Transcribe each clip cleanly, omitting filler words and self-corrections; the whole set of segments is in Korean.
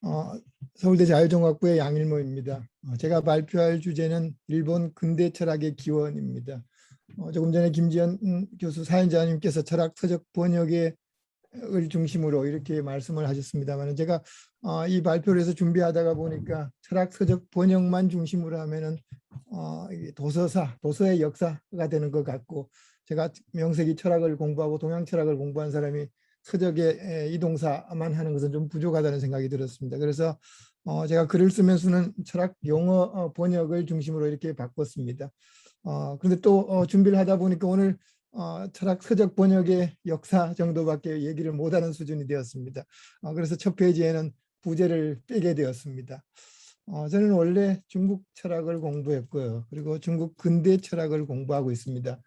어, 서울대 자유종합부의 양일모입니다. 제가 발표할 주제는 일본 근대 철학의 기원입니다. 조금 전에 김지연 교수 사연자님께서 철학 서적 번역을 중심으로 이렇게 말씀을 하셨습니다만, 제가 이 발표를 해서 준비하다가 보니까 철학 서적 번역만 중심으로 하면은 이게 도서의 역사가 되는 것 같고, 제가 명색이 철학을 공부하고 동양 철학을 공부한 사람이 서적의 이동사만 하는 것은 좀 부족하다는 생각이 들었습니다. 그래서 제가 글을 쓰면서는 철학 용어 번역을 중심으로 이렇게 바꿨습니다. 그런데 또 준비를 하다 보니까 오늘 철학 서적 번역의 역사 정도밖에 얘기를 못하는 수준이 되었습니다. 그래서 첫 페이지에는 부제를 빼게 되었습니다. 저는 원래 중국 철학을 공부했고요. 그리고 중국 근대 철학을 공부하고 있습니다.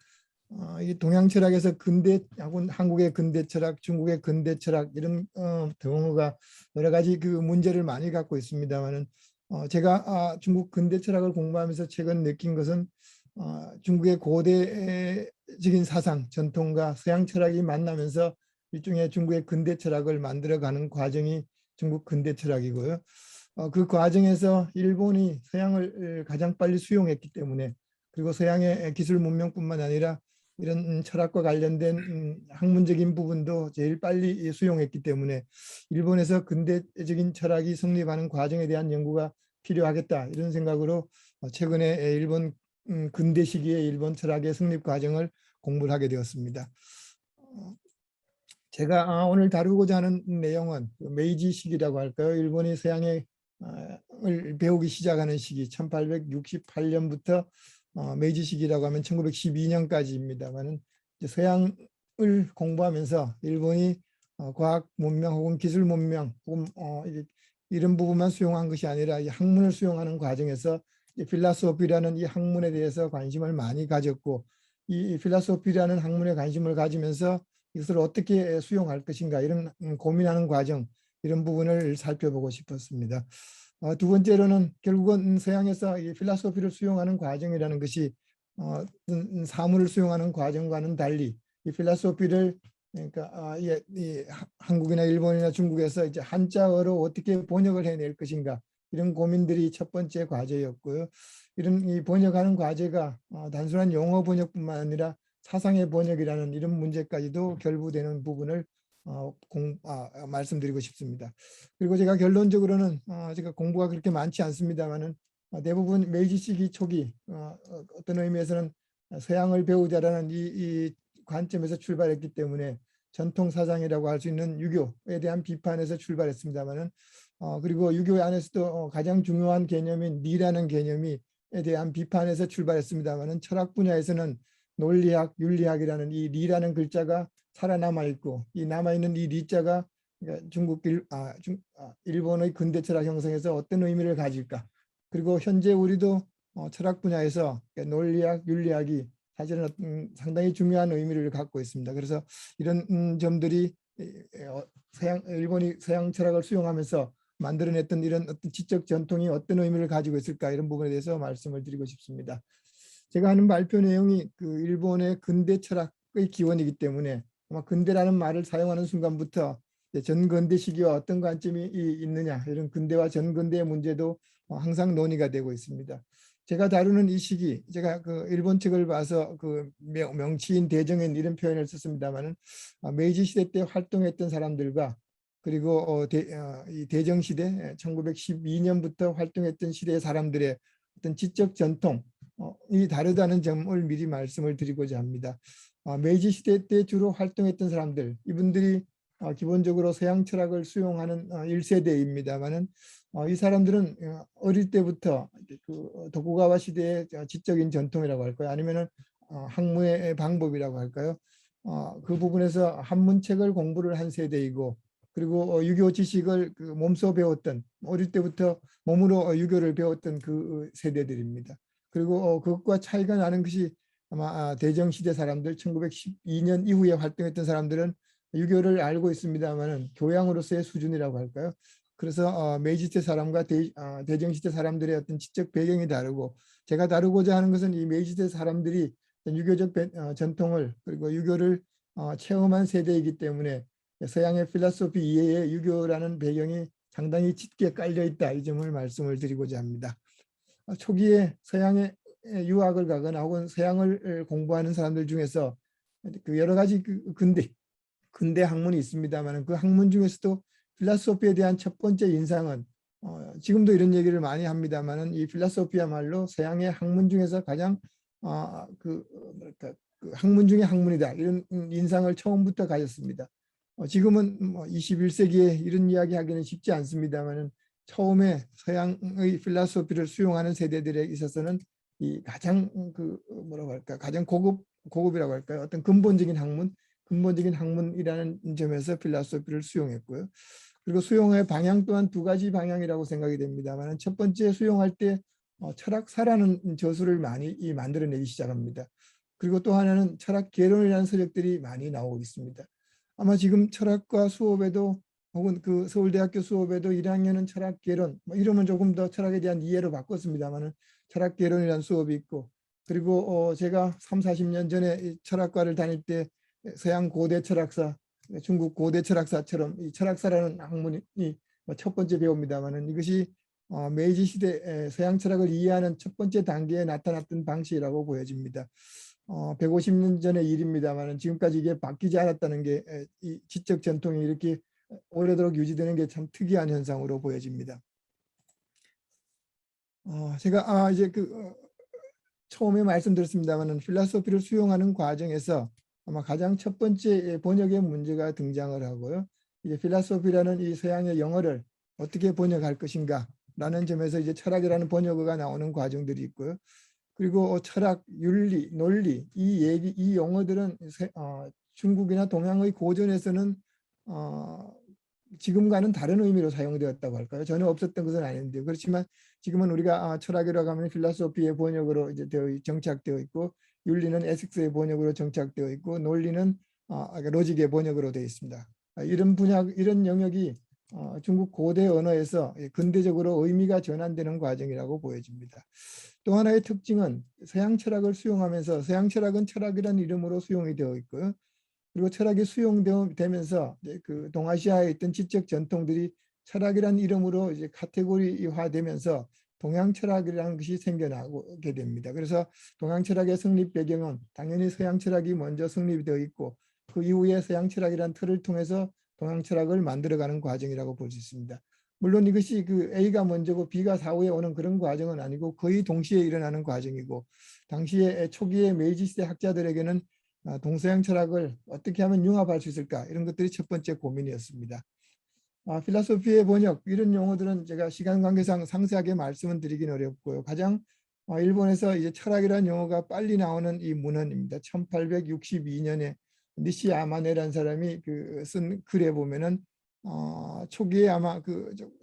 이 동양 철학에서 근대하고 한국의 근대 철학, 중국의 근대 철학 이런 용어가 여러 가지 그 문제를 많이 갖고 있습니다만은, 제가 중국 근대 철학을 공부하면서 최근 느낀 것은 중국의 고대적인 사상, 전통과 서양 철학이 만나면서 일종의 중국의 근대 철학을 만들어가는 과정이 중국 근대 철학이고요. 그 과정에서 일본이 서양을 가장 빨리 수용했기 때문에, 그리고 서양의 기술 문명뿐만 아니라 이런 철학과 관련된 학문적인 부분도 제일 빨리 수용했기 때문에 일본에서 근대적인 철학이 성립하는 과정에 대한 연구가 필요하겠다, 이런 생각으로 최근에 일본 근대 시기의 일본 철학의 성립 과정을 공부를 하게 되었습니다. 제가 오늘 다루고자 하는 내용은 메이지 시기라고 할까요? 일본이 서양을 배우기 시작하는 시기, 1868년부터 메이지 시기라고 하면 1912년까지입니다만은, 서양을 공부하면서 일본이 과학 문명 혹은 기술 문명 혹은 이런 부분만 수용한 것이 아니라 이 학문을 수용하는 과정에서 필라소피라는 이 학문에 대해서 관심을 많이 가졌고, 이 필라소피라는 학문에 관심을 가지면서 이것을 어떻게 수용할 것인가, 이런 고민하는 과정, 이런 부분을 살펴보고 싶었습니다. 두 번째로는 결국은 서양에서 이 필라소피를 수용하는 과정이라는 것이 사물을 수용하는 과정과는 달리 이 필라소피를, 그러니까 이 한국이나 일본이나 중국에서 이제 한자어로 어떻게 번역을 해낼 것인가, 이런 고민들이 첫 번째 과제였고요. 이런 이 번역하는 과제가 단순한 용어 번역뿐만 아니라 사상의 번역이라는 이런 문제까지도 결부되는 부분을 말씀드리고 싶습니다. 그리고 제가 결론적으로는 제가 공부가 그렇게 많지 않습니다만은, 대부분 메이지 시기 초기 어떤 의미에서는 서양을 배우자라는 이 관점에서 출발했기 때문에 전통 사상이라고 할 수 있는 유교에 대한 비판에서 출발했습니다만은, 그리고 유교 안에서도 가장 중요한 개념인 리라는 개념에 대한 비판에서 출발했습니다만은, 철학 분야에서는 논리학, 윤리학이라는 이 리라는 글자가 살아남아 있고, 이 남아있는 이 리자가 그러니까 일본의 근대 철학 형성에서 어떤 의미를 가질까, 그리고 현재 우리도 철학 분야에서 논리학, 윤리학이 사실은 상당히 중요한 의미를 갖고 있습니다. 그래서 이런 점들이 일본이 서양 철학을 수용하면서 만들어냈던 이런 어떤 지적 전통이 어떤 의미를 가지고 있을까, 이런 부분에 대해서 말씀을 드리고 싶습니다. 제가 하는 발표 내용이 그 일본의 근대 철학의 기원이기 때문에, 아마 근대라는 말을 사용하는 순간부터 전근대 시기와 어떤 관점이 있느냐, 이런 근대와 전근대의 문제도 항상 논의가 되고 있습니다. 제가 다루는 이 시기, 제가 그 일본 책을 봐서 그 명치인 대정인 이런 표현을 썼습니다만은, 메이지 시대 때 활동했던 사람들과, 그리고 이 대정 시대 1912년부터 활동했던 시대의 사람들의 어떤 지적 전통 이 다르다는 점을 미리 말씀을 드리고자 합니다. 메이지 시대 때 주로 활동했던 사람들, 이분들이 기본적으로 서양 철학을 수용하는 1세대입니다만은, 이 사람들은 어릴 때부터 그 도쿠가와 시대의 지적인 전통이라고 할까요? 아니면은 학문의 방법이라고 할까요? 그 부분에서 한문책을 공부를 한 세대이고, 그리고 유교 지식을 그 몸소 배웠던, 어릴 때부터 몸으로 유교를 배웠던 그 세대들입니다. 그리고 그것과 차이가 나는 것이 아마 대정시대 사람들, 1912년 이후에 활동했던 사람들은 유교를 알고 있습니다만은 교양으로서의 수준이라고 할까요? 그래서 메이지 시대 사람과 대정시대 사람들의 어떤 지적 배경이 다르고, 제가 다루고자 하는 것은 이 메이지 시대 사람들이 유교적 전통을, 그리고 유교를 체험한 세대이기 때문에 서양의 필라소피 이외에 유교라는 배경이 상당히 짙게 깔려 있다, 이 점을 말씀을 드리고자 합니다. 초기에 서양에 유학을 가거나 혹은 서양을 공부하는 사람들 중에서 그 여러 가지 근대 학문이 있습니다만, 그 학문 중에서도 필라소피에 대한 첫 번째 인상은 지금도 이런 얘기를 많이 합니다만은, 이 필라소피야말로 서양의 학문 중에서 가장 뭐랄까, 그 학문 중의 학문이다, 이런 인상을 처음부터 가졌습니다. 지금은 뭐 21세기에 이런 이야기 하기는 쉽지 않습니다만은, 처음에 서양의 필라소피를 수용하는 세대들에 있어서는 이 가장 뭐라고 할까, 가장 고급이라고 할까요? 어떤 근본적인 학문이라는 점에서 필라소피를 수용했고요. 그리고 수용의 방향 또한 두 가지 방향이라고 생각이 됩니다만, 첫 번째, 수용할 때 철학사라는 저수를 많이 만들어내기 시작합니다. 그리고 또 하나는 철학 개론이라는 서적들이 많이 나오고 있습니다. 아마 지금 철학과 수업에도, 혹은 그 서울대학교 수업에도 1학년은 철학 개론, 이름은 조금 더 철학에 대한 이해로 바꿨습니다만은, 철학 개론이라는 수업이 있고, 그리고 제가 3, 40년 전에 철학과를 다닐 때 서양 고대 철학사, 중국 고대 철학사처럼 이 철학사라는 학문이 첫 번째 배웁니다만은, 이것이 메이지 시대 서양 철학을 이해하는 첫 번째 단계에 나타났던 방식이라고 보여집니다. 150년 전의 일입니다만 지금까지 이게 바뀌지 않았다는 게, 이 지적 전통이 이렇게 오래도록 유지되는 게 참 특이한 현상으로 보여집니다. 제가 이제 처음에 말씀드렸습니다만, 필라소피를 수용하는 과정에서 아마 가장 첫 번째 번역의 문제가 등장을 하고요. 이제 필라소피라는 이 서양의 영어를 어떻게 번역할 것인가 라는 점에서 이제 철학이라는 번역어가 나오는 과정들이 있고요. 그리고 철학, 윤리, 논리, 이 용어들은 중국이나 동양의 고전에서는 지금과는 다른 의미로 사용되었다고 할까요? 전혀 없었던 것은 아닌데, 그렇지만 지금은 우리가 철학이라고 하면 필라소피의 번역으로 이제 정착되어 있고, 윤리는 에식스의 번역으로 정착되어 있고, 논리는 로직의 번역으로 되어 있습니다. 이런 영역이 중국 고대 언어에서 근대적으로 의미가 전환되는 과정이라고 보여집니다. 또 하나의 특징은 서양 철학을 수용하면서, 서양 철학은 철학이라는 이름으로 수용이 되어 있고요. 그리고 철학이 수용되면서 그 동아시아에 있던 지적 전통들이 철학이라는 이름으로 이제 카테고리화되면서 동양 철학이라는 것이 생겨나게 됩니다. 그래서 동양 철학의 성립 배경은 당연히 서양 철학이 먼저 성립이 되어 있고, 그 이후에 서양 철학이라는 틀을 통해서 동양 철학을 만들어가는 과정이라고 볼 수 있습니다. 물론 이것이 A가 먼저고 B가 사후에 오는 그런 과정은 아니고, 거의 동시에 일어나는 과정이고, 당시에 초기의 메이지 시대 학자들에게는 동서양 철학을 어떻게 하면 융합할 수 있을까, 이런 것들이 첫 번째 고민이었습니다. 필라소피의 번역, 이런 용어들은 제가 시간 관계상 상세하게 말씀은 드리긴 어렵고요. 가장 일본에서 이제 철학이라는 용어가 빨리 나오는 이 문헌입니다. 1862년에 니시 아마네라는 사람이 쓴 글에 보면은 초기에 아마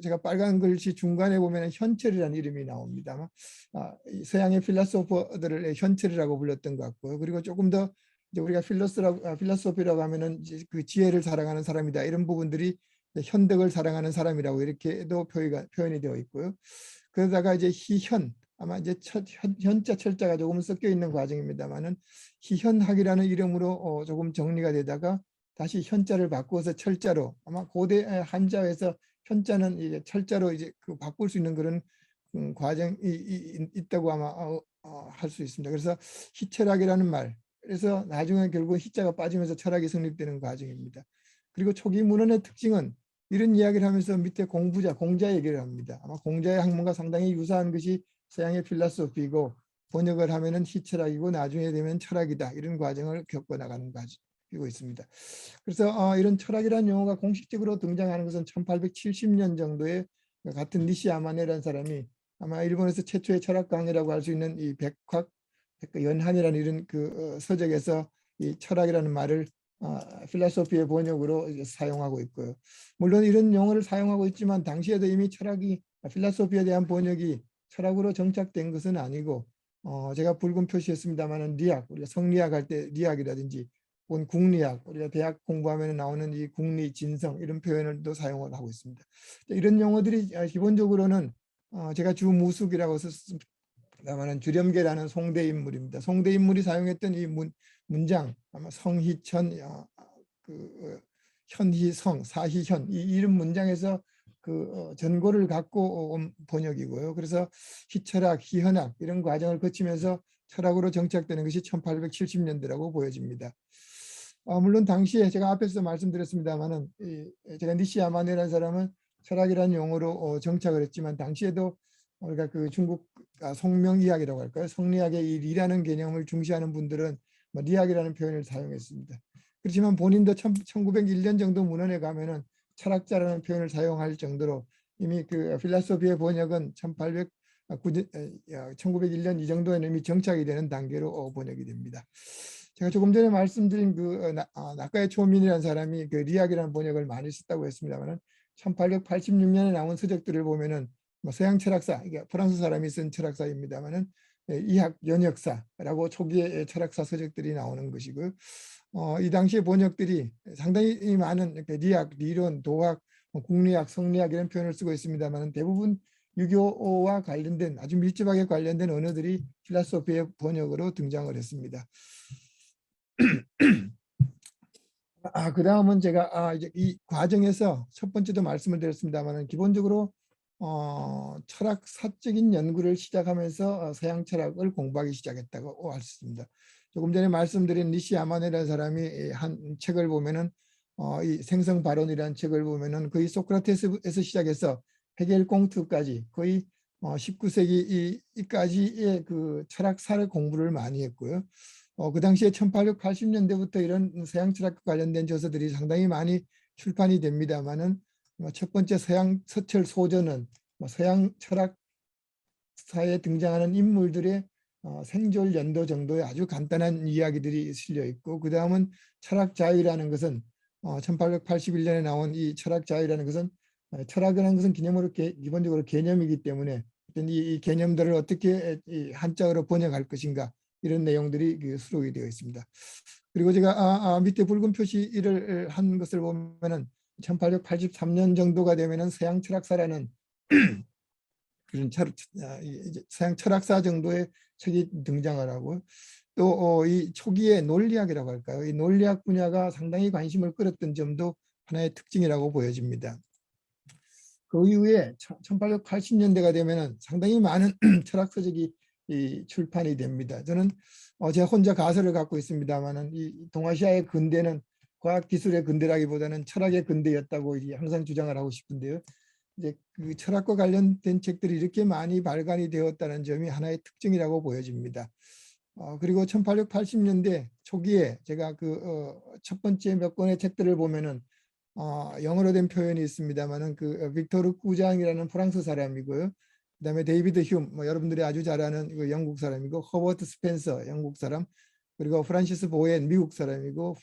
제가 빨간 글씨 중간에 보면은 현철이라는 이름이 나옵니다. 서양의 필라소퍼들을 현철이라고 불렀던 것 같고요. 그리고 조금 더 이제 우리가 필라소피라고 하면은 이제 그 지혜를 사랑하는 사람이다, 이런 부분들이 현덕을 사랑하는 사람이라고 이렇게도 표현이 되어 있고요. 그러다가 이제 희현, 아마 이제 현자 철자가 조금 섞여 있는 과정입니다만은, 희현학이라는 이름으로 조금 정리가 되다가 다시 현자를 바꾸어서 철자로, 아마 고대 한자에서 현자는 이제 철자로 이제 바꿀 수 있는 그런 과정이 있다고 아마 할 수 있습니다. 그래서 희철학이라는 말, 그래서 나중에 결국 희자가 빠지면서 철학이 성립되는 과정입니다. 그리고 초기 문헌의 특징은 이런 이야기를 하면서 밑에 공자 얘기를 합니다. 아마 공자의 학문과 상당히 유사한 것이 서양의 필라소피고, 번역을 하면은 희철학이고 나중에 되면 철학이다, 이런 과정을 겪어나가는 가지고 있습니다. 그래서 이런 철학이라는 용어가 공식적으로 등장하는 것은 1870년 정도에 같은 니시 아마네라는 사람이 아마 일본에서 최초의 철학 강의라고 할 수 있는 이 연한이라는 이런 서적에서 이 철학이라는 말을 필라소피의 번역으로 이제 사용하고 있고요. 물론 이런 용어를 사용하고 있지만 당시에도 이미 필라소피에 대한 번역이 철학으로 정착된 것은 아니고, 제가 붉은 표시했습니다만은 우리가 성리학 할 때 리학이라든지 혹은 국리학, 우리가 대학 공부하면 나오는 이 국리, 진성, 이런 표현을도 사용을 하고 있습니다. 이런 용어들이 기본적으로는 제가 주무숙이라고 썼습니다만은 주렴계라는 송대 인물입니다. 송대 인물이 사용했던 이 문장, 아마 성희천, 현희성, 사희현, 이 이런 문장에서 전고를 갖고 온 번역이고요. 그래서 희철학, 희헌학 이런 과정을 거치면서 철학으로 정착되는 것이 1870년대라고 보여집니다. 물론 당시에 제가 앞에서 말씀드렸습니다마는 제가 니시야마네라는 사람은 철학이라는 용어로 정착을 했지만 당시에도 우리가 그 중국 성명이학이라고 할까요? 성리학의 이 리라는 개념을 중시하는 분들은 뭐 리학이라는 표현을 사용했습니다. 그렇지만 본인도 1901년 정도 문헌에 가면은 철학자라는 표현을 사용할 정도로 이미 그 필라소피의 번역은 1901년 이 정도에는 이미 정착이 되는 단계로 번역이 됩니다. 제가 조금 전에 말씀드린 그 나카야 초민이라는 사람이 그 리학이라는 번역을 많이 썼다고 했습니다만은 1886년에 나온 서적들을 보면은 뭐 서양 철학사, 이게 프랑스 사람이 쓴 철학사입니다만은 이학 연역사라고 초기의 철학사 서적들이 나오는 것이고요. 이 당시의 번역들이 상당히 많은 리학, 리론, 도학, 국리학, 성리학 이런 표현을 쓰고 있습니다만 대부분 유교와 관련된 아주 밀접하게 관련된 언어들이 필라소피의 번역으로 등장을 했습니다. 그 다음은 제가 이제 이 과정에서 첫 번째도 말씀을 드렸습니다만 기본적으로 철학 사적인 연구를 시작하면서 서양 철학을 공부하기 시작했다고 할 수 있습니다. 조금 전에 말씀드린 니시 야마네라는 사람이 한 책을 보면은 이 생성 발언이라는 책을 보면은 거의 소크라테스에서 시작해서 헤겔 꽁트까지 거의 19세기까지의 그 철학사를 공부를 많이 했고요. 그 당시에 1880년대부터 이런 서양 철학과 관련된 저서들이 상당히 많이 출판이 됩니다만은 첫 번째 서양 서철 소전은 서양 철학사에 등장하는 인물들의 생존 연도 정도의 아주 간단한 이야기들이 실려 있고 그 다음은 철학 자유라는 것은 1881년에 나온 이 철학 자유라는 것은 철학이라는 것은 기본적으로 개념이기 때문에 이 개념들을 어떻게 한자어로 번역할 것인가 이런 내용들이 수록이 되어 있습니다. 그리고 제가 밑에 붉은 표시를 한 것을 보면은 1883년 정도가 되면은 서양 철학사라는 그런 서양 철학사 정도의 책이 등장을 하고 또 이 초기의 논리학이라고 할까요? 이 논리학 분야가 상당히 관심을 끌었던 점도 하나의 특징이라고 보여집니다. 그 이후에 1880년대가 되면은 상당히 많은 철학 서적이 출판이 됩니다. 저는 제가 혼자 가설을 갖고 있습니다만은 이 동아시아의 근대는 과학기술의 근대라기보다는 철학의 근대였다고 항상 주장을 하고 싶은데요. 이제 그 철학과 관련된 책들이 이렇게 많이 발간이 되었다는 점이 하나의 특징이라고 보여집니다. 그리고 1880년대 초기에 제가 그 첫 번째 몇 권의 책들을 보면은 영어로 된 표현이 있습니다만은 그 빅토르 꾸장이라는 프랑스 사람이고요. 그다음에 데이비드 휴, 여러분들이 아주 잘 아는 그 영국 사람이고 허버트 스펜서 영국 사람, 그리고 프란시스 보엔 미국 사람이고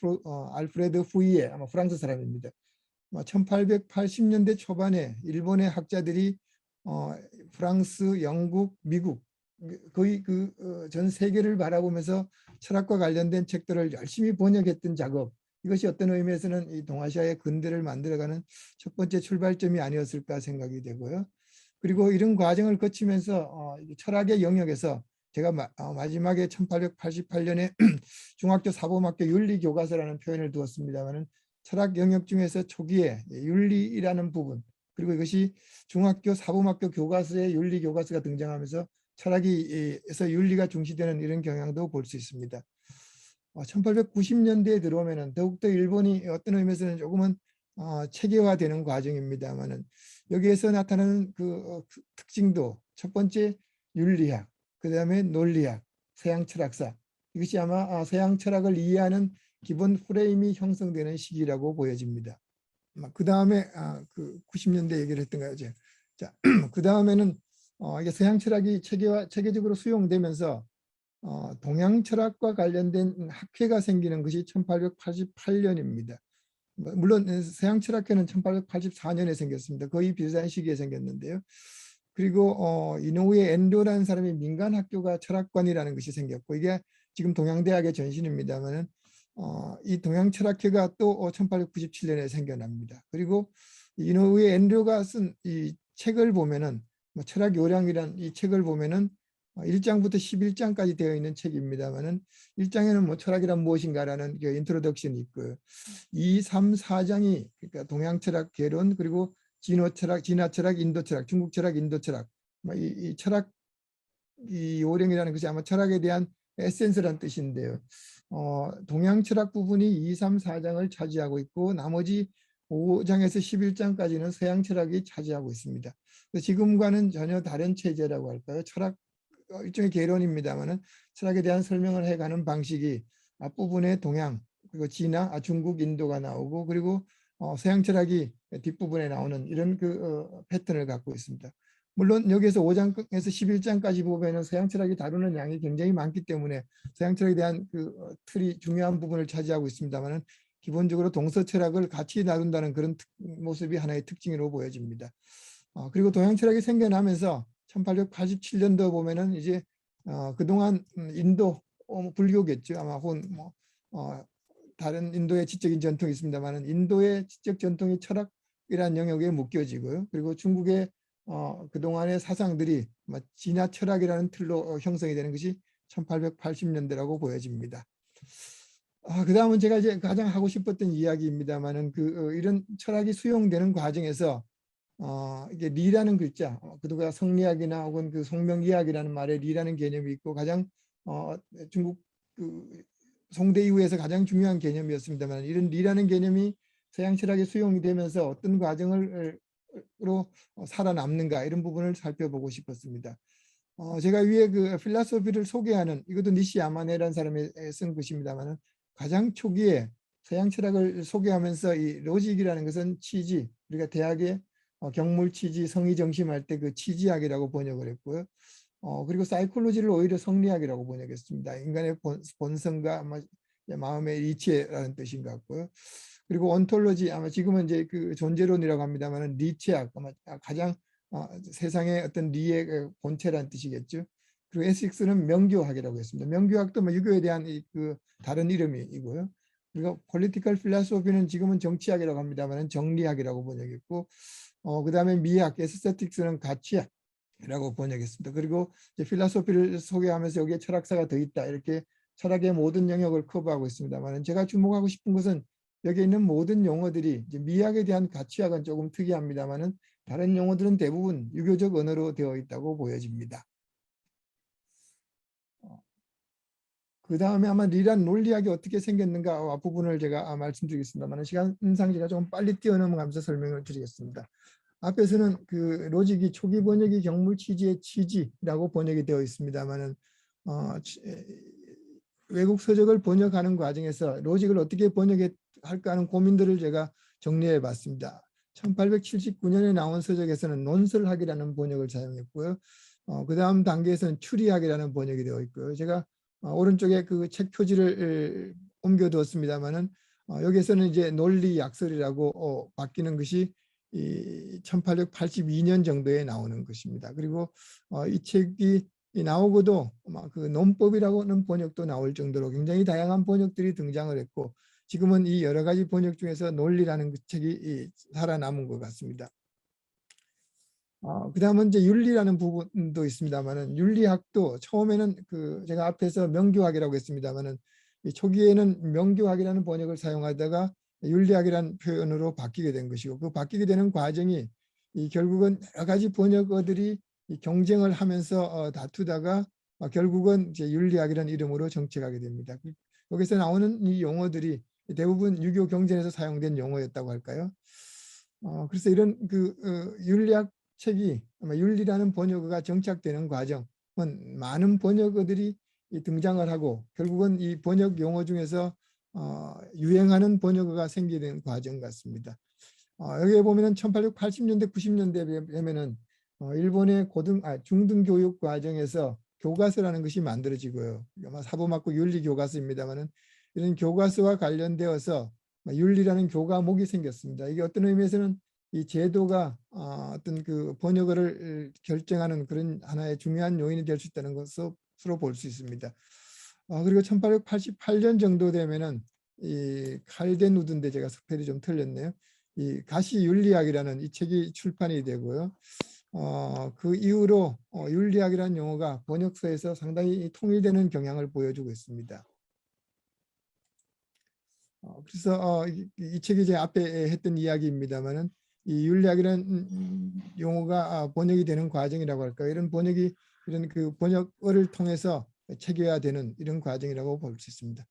알프레드 후이에 아마 프랑스 사람입니다. 1880년대 초반에 일본의 학자들이 프랑스, 영국, 미국 거의 전 세계를 바라보면서 철학과 관련된 책들을 열심히 번역했던 작업, 이것이 어떤 의미에서는 이 동아시아의 근대를 만들어가는 첫 번째 출발점이 아니었을까 생각이 되고요. 그리고 이런 과정을 거치면서 철학의 영역에서 제가 마지막에 1888년에 중학교 사범학교 윤리교과서라는 표현을 두었습니다만은 철학 영역 중에서 초기에 윤리라는 부분, 그리고 이것이 중학교 사범학교 교과서에 윤리교과서가 등장하면서 철학에서 윤리가 중시되는 이런 경향도 볼 수 있습니다. 1890년대에 들어오면은 더욱더 일본이 어떤 의미에서는 조금은 체계화되는 과정입니다만은 여기에서 나타나는 그 특징도 첫 번째 윤리학, 그 다음에 논리학, 서양 철학사, 이것이 아마 서양 철학을 이해하는 기본 프레임이 형성되는 시기라고 보여집니다. 그 다음에 그 90년대 얘기를 했던가요? 자, 그 다음에는 이게 서양 철학이 체계적으로 수용되면서 동양 철학과 관련된 학회가 생기는 것이 1888년입니다. 물론 서양 철학회는 1884년에 생겼습니다. 거의 비슷한 시기에 생겼는데요. 그리고 이노우에 엔료라는 사람이 민간학교가 철학관이라는 것이 생겼고 이게 지금 동양대학의 전신입니다만은 이 동양철학회가 또 1897년에 생겨납니다. 그리고 이노우에 엔료가 쓴 이 책을 보면은 철학요량이란 이 책을 보면은 1장부터 11장까지 되어 있는 책입니다만은 1장에는 철학이란 무엇인가라는 인트로덕션이 있고요. 2, 3, 4장이 그러니까 동양 철학 개론 그리고 진호 철학, 진화 철학, 인도 철학, 중국 철학, 인도 철학. 이 철학 이 요령이라는 것이 아마 철학에 대한 에센스란 뜻인데요. 동양 철학 부분이 2, 3, 4장을 차지하고 있고 나머지 5장에서 11장까지는 서양 철학이 차지하고 있습니다. 지금과는 전혀 다른 체제라고 할까요? 철학 일종의 개론입니다만은 철학에 대한 설명을 해가는 방식이 앞부분에 동양 그리고 진화, 중국, 인도가 나오고 그리고 서양 철학이 뒷부분에 나오는 이런 패턴을 갖고 있습니다. 물론 여기에서 5장에서 11장까지 보면은 서양 철학이 다루는 양이 굉장히 많기 때문에 서양 철학에 대한 틀이 중요한 부분을 차지하고 있습니다만은 기본적으로 동서 철학을 같이 다룬다는 그런 모습이 하나의 특징으로 보여집니다. 그리고 동양 철학이 생겨나면서 1887년도 보면은 이제 그동안 인도 불교겠죠. 아마 혹은 다른 인도의 지적인 전통이 있습니다만은 인도의 지적 전통이 철학이라는 영역에 묶여지고요. 그리고 중국의 그동안의 사상들이 진화 철학이라는 틀로 형성이 되는 것이 1880년대라고 보여집니다. 그 다음은 제가 이제 가장 하고 싶었던 이야기입니다만은 이런 철학이 수용되는 과정에서 이게 리라는 글자, 그동안 성리학이나 혹은 그 송명리학이라는 말에 리라는 개념이 있고 가장 중국 송대 이후에서 가장 중요한 개념이었습니다만 이런 리라는 개념이 서양 철학에 수용이 되면서 어떤 과정으로 살아남는가 이런 부분을 살펴보고 싶었습니다. 제가 위에 그 필라소피를 소개하는 이것도 니시 야마네라는 사람이 쓴 것입니다만 가장 초기에 서양 철학을 소개하면서 이 로직이라는 것은 치지, 우리가 대학에 경물 치지, 성의 정심할 때 그 치지학이라고 번역을 했고요. 그리고 사이콜로지를 오히려 성리학이라고 번역했습니다. 인간의 본성과 마음의 이치라는 뜻인 것 같고요. 그리고 온톨로지 아마 지금은 이제 그 존재론이라고 합니다만 리체학 아마 가장 세상의 어떤 리의 본체라는 뜻이겠죠. 그리고 에식스는 명교학이라고 했습니다. 명교학도 유교에 대한 그 다른 이름이고요. 그리고 폴리티컬 필라소피는 지금은 정치학이라고 합니다만 정리학이라고 번역했고 그 다음에 미학, 에스테틱스는 가치학이라고 번역했습니다. 그리고 이제 필라소피를 소개하면서 여기에 철학사가 더 있다. 이렇게 철학의 모든 영역을 커버하고 있습니다만 제가 주목하고 싶은 것은 여기 있는 모든 용어들이 이제 미학에 대한 가치학은 조금 특이합니다만 다른 용어들은 대부분 유교적 언어로 되어 있다고 보여집니다. 그 다음에 아마 리란 논리학이 어떻게 생겼는가 앞부분을 제가 말씀드리겠습니다만 시간상 제가 좀 빨리 뛰어넘어가면서 설명을 드리겠습니다. 앞에서는 그 로직이 초기 번역이 경물 취지의 취지라고 번역이 되어 있습니다만은 외국 서적을 번역하는 과정에서 로직을 어떻게 번역할까 하는 고민들을 제가 정리해 봤습니다. 1879년에 나온 서적에서는 논설학이라는 번역을 사용했고요. 그 다음 단계에서는 추리학이라는 번역이 되어 있고요. 제가 오른쪽에 그 책 표지를 옮겨두었습니다만은 여기에서는 이제 논리 약설이라고 바뀌는 것이 1882년 정도에 나오는 것입니다. 그리고 이 책이 나오고도 그 논법이라고는 번역도 나올 정도로 굉장히 다양한 번역들이 등장을 했고 지금은 이 여러 가지 번역 중에서 논리라는 그 책이 살아남은 것 같습니다. 그 다음은 이제 윤리라는 부분도 있습니다만은 윤리학도 처음에는 그 제가 앞에서 명교학이라고 했습니다만은 초기에는 명교학이라는 번역을 사용하다가 윤리학이라는 표현으로 바뀌게 된 것이고 그 바뀌게 되는 과정이 결국은 여러 가지 번역어들이 경쟁을 하면서 다투다가 결국은 이제 윤리학이라는 이름으로 정책하게 됩니다. 여기서 나오는 이 용어들이 대부분 유교 경전에서 사용된 용어였다고 할까요? 그래서 이런 윤리학 책이 아마 윤리라는 번역어가 정착되는 과정은 많은 번역어들이 등장을 하고 결국은 이 번역 용어 중에서 유행하는 번역어가 생기는 과정 같습니다. 여기에 보면은 1880년대 90년대 되면은 일본의 중등교육 과정에서 교과서라는 것이 만들어지고요. 아마 사범학국 윤리 교과서입니다만은 이런 교과서와 관련되어서 윤리라는 교과목이 생겼습니다. 이게 어떤 의미에서는 이 제도가 어떤 그 번역어를 결정하는 그런 하나의 중요한 요인이 될 수 있다는 것으로 볼 수 있습니다. 그리고 1888년 정도 되면은 이 칼덴 우드인데 제가 스펠이 좀 틀렸네요. 이 가시윤리학이라는 이 책이 출판이 되고요. 그 이후로 윤리학이라는 용어가 번역서에서 상당히 통일되는 경향을 보여주고 있습니다. 그래서 이 책이 제 앞에 했던 이야기입니다만은 이 윤리학이라는 용어가 번역이 되는 과정이라고 할까, 이런 번역이 이런 그 번역어를 통해서 체계화되는 이런 과정이라고 볼 수 있습니다.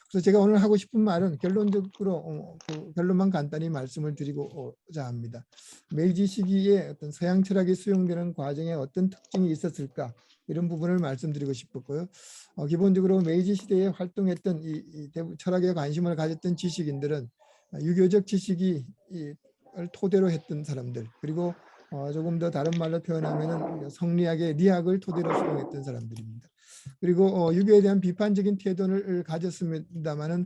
그래서 제가 오늘 하고 싶은 말은 결론적으로 그 결론만 간단히 말씀을 드리고자 합니다. 메이지 시기에 어떤 서양 철학이 수용되는 과정에 어떤 특징이 있었을까, 이런 부분을 말씀드리고 싶었고요. 기본적으로 메이지 시대에 활동했던 철학에 관심을 가졌던 지식인들은 유교적 지식이 을 토대로 했던 사람들, 그리고 조금 더 다른 말로 표현하면은 성리학의 리학을 토대로 수용했던 사람들입니다. 그리고 유교에 대한 비판적인 태도를 가졌습니다만은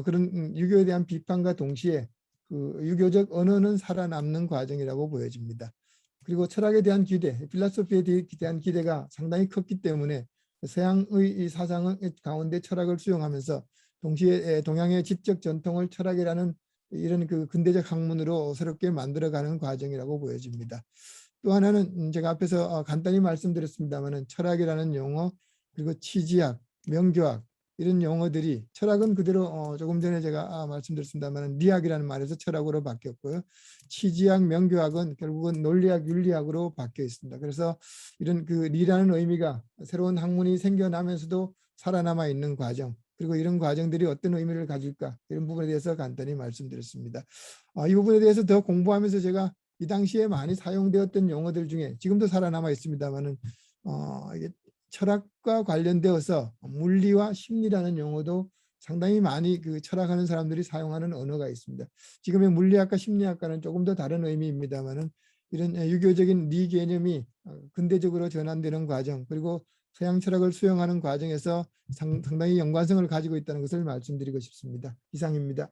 그런 유교에 대한 비판과 동시에 그 유교적 언어는 살아남는 과정이라고 보여집니다. 그리고 철학에 대한 기대, 필라소피에 대한 기대가 상당히 컸기 때문에 서양의 이 사상 가운데 철학을 수용하면서 동시에 동양의 지적 전통을 철학이라는 이런 그 근대적 학문으로 새롭게 만들어가는 과정이라고 보여집니다. 또 하나는 제가 앞에서 간단히 말씀드렸습니다만은 철학이라는 용어, 그리고 치지학, 명교학, 이런 용어들이, 철학은 그대로 조금 전에 제가 말씀드렸습니다만 리학이라는 말에서 철학으로 바뀌었고요. 치지학, 명교학은 결국은 논리학, 윤리학으로 바뀌어 있습니다. 그래서 이런 그 리라는 의미가 새로운 학문이 생겨나면서도 살아남아 있는 과정, 그리고 이런 과정들이 어떤 의미를 가질까, 이런 부분에 대해서 간단히 말씀드렸습니다. 이 부분에 대해서 더 공부하면서 제가 이 당시에 많이 사용되었던 용어들 중에 지금도 살아남아 있습니다만은 이게 철학과 관련되어서 물리와 심리라는 용어도 상당히 많이 그 철학하는 사람들이 사용하는 언어가 있습니다. 지금의 물리학과 심리학과는 조금 더 다른 의미입니다만은 이런 유교적인 리 개념이 근대적으로 전환되는 과정, 그리고 서양 철학을 수용하는 과정에서 상당히 연관성을 가지고 있다는 것을 말씀드리고 싶습니다. 이상입니다.